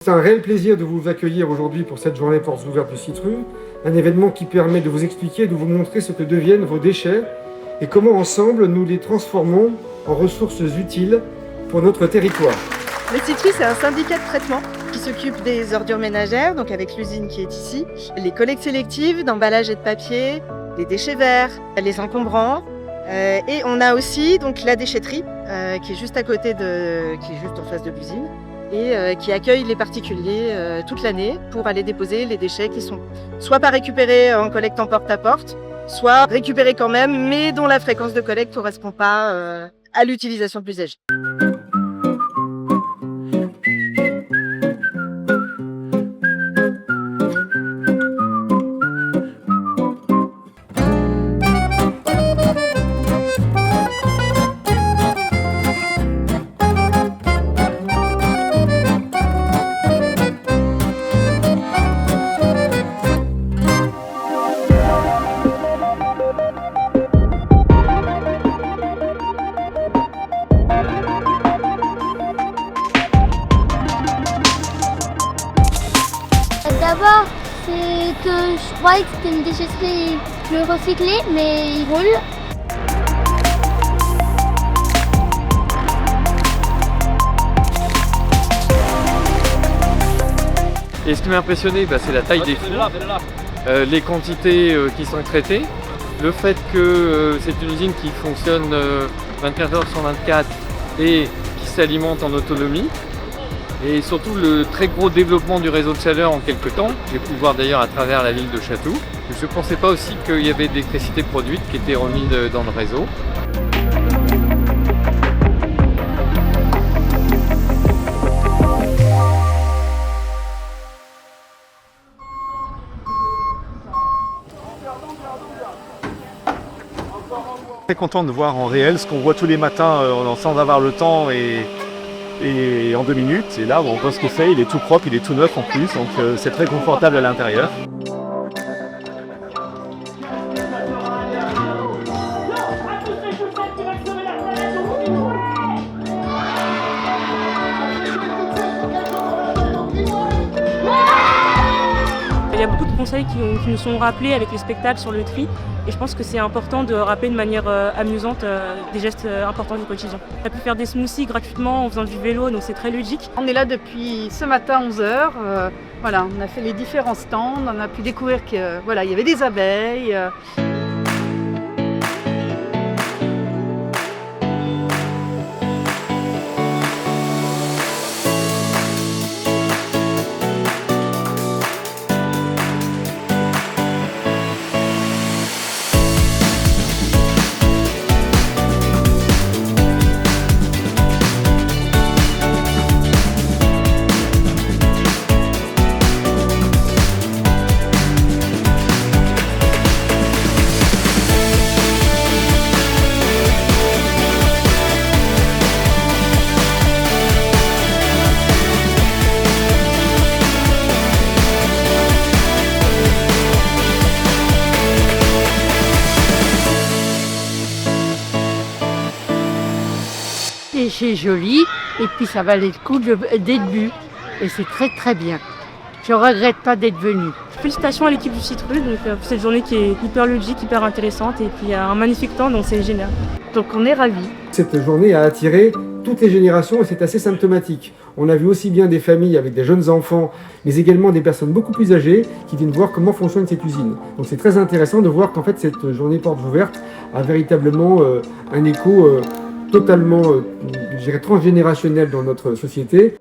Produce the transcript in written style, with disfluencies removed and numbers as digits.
C'est un réel plaisir de vous accueillir aujourd'hui pour cette journée portes ouvertes du Citru, un événement qui permet de vous expliquer et de vous montrer ce que deviennent vos déchets et comment ensemble nous les transformons en ressources utiles pour notre territoire. Le Citru, c'est un syndicat de traitement qui s'occupe des ordures ménagères, donc avec l'usine qui est ici, les collectes sélectives d'emballage et de papier, les déchets verts, les encombrants. Et on a aussi donc la déchetterie qui est juste à côté qui est juste en face de l'usine et qui accueille les particuliers toute l'année pour aller déposer les déchets qui sont soit pas récupérés en collecte en porte-à-porte, soit récupérés quand même, mais dont la fréquence de collecte ne correspond pas à l'utilisation de l'usager. D'abord, c'est que je croyais que c'était une déchetterie plus recyclée, mais il roule. Et ce qui m'a impressionné, c'est la taille des fours, les quantités qui sont traitées, le fait que c'est une usine qui fonctionne 24 heures sur 24 et qui s'alimente en autonomie. Et surtout le très gros développement du réseau de chaleur en quelques temps, j'ai pu voir d'ailleurs à travers la ville de Chatou. Je ne pensais pas aussi qu'il y avait de l'électricité produite qui était remise dans le réseau. Très content de voir en réel ce qu'on voit tous les matins sans avoir le temps et en 2 minutes. Et là on voit ce que c'est, il est tout propre, il est tout neuf en plus, donc c'est très confortable à l'intérieur. Il y a beaucoup de conseils qui nous sont rappelés avec les spectacles sur le tri et je pense que c'est important de rappeler de manière amusante des gestes importants du quotidien. On a pu faire des smoothies gratuitement en faisant du vélo, donc c'est très ludique. On est là depuis ce matin 11h. Voilà, on a fait les différents stands, on a pu découvrir qu'il y avait des abeilles. C'est joli et puis ça valait le coup d'être vu et c'est très très bien. Je regrette pas d'être venue. Félicitations à l'équipe du Citru pour cette journée qui est hyper ludique, hyper intéressante et puis il y a un magnifique temps donc c'est génial. Donc on est ravis. Cette journée a attiré toutes les générations et c'est assez symptomatique. On a vu aussi bien des familles avec des jeunes enfants, mais également des personnes beaucoup plus âgées qui viennent voir comment fonctionne cette usine. Donc c'est très intéressant de voir qu'en fait cette journée portes ouvertes a véritablement un écho totalement, je dirais, transgénérationnel dans notre société.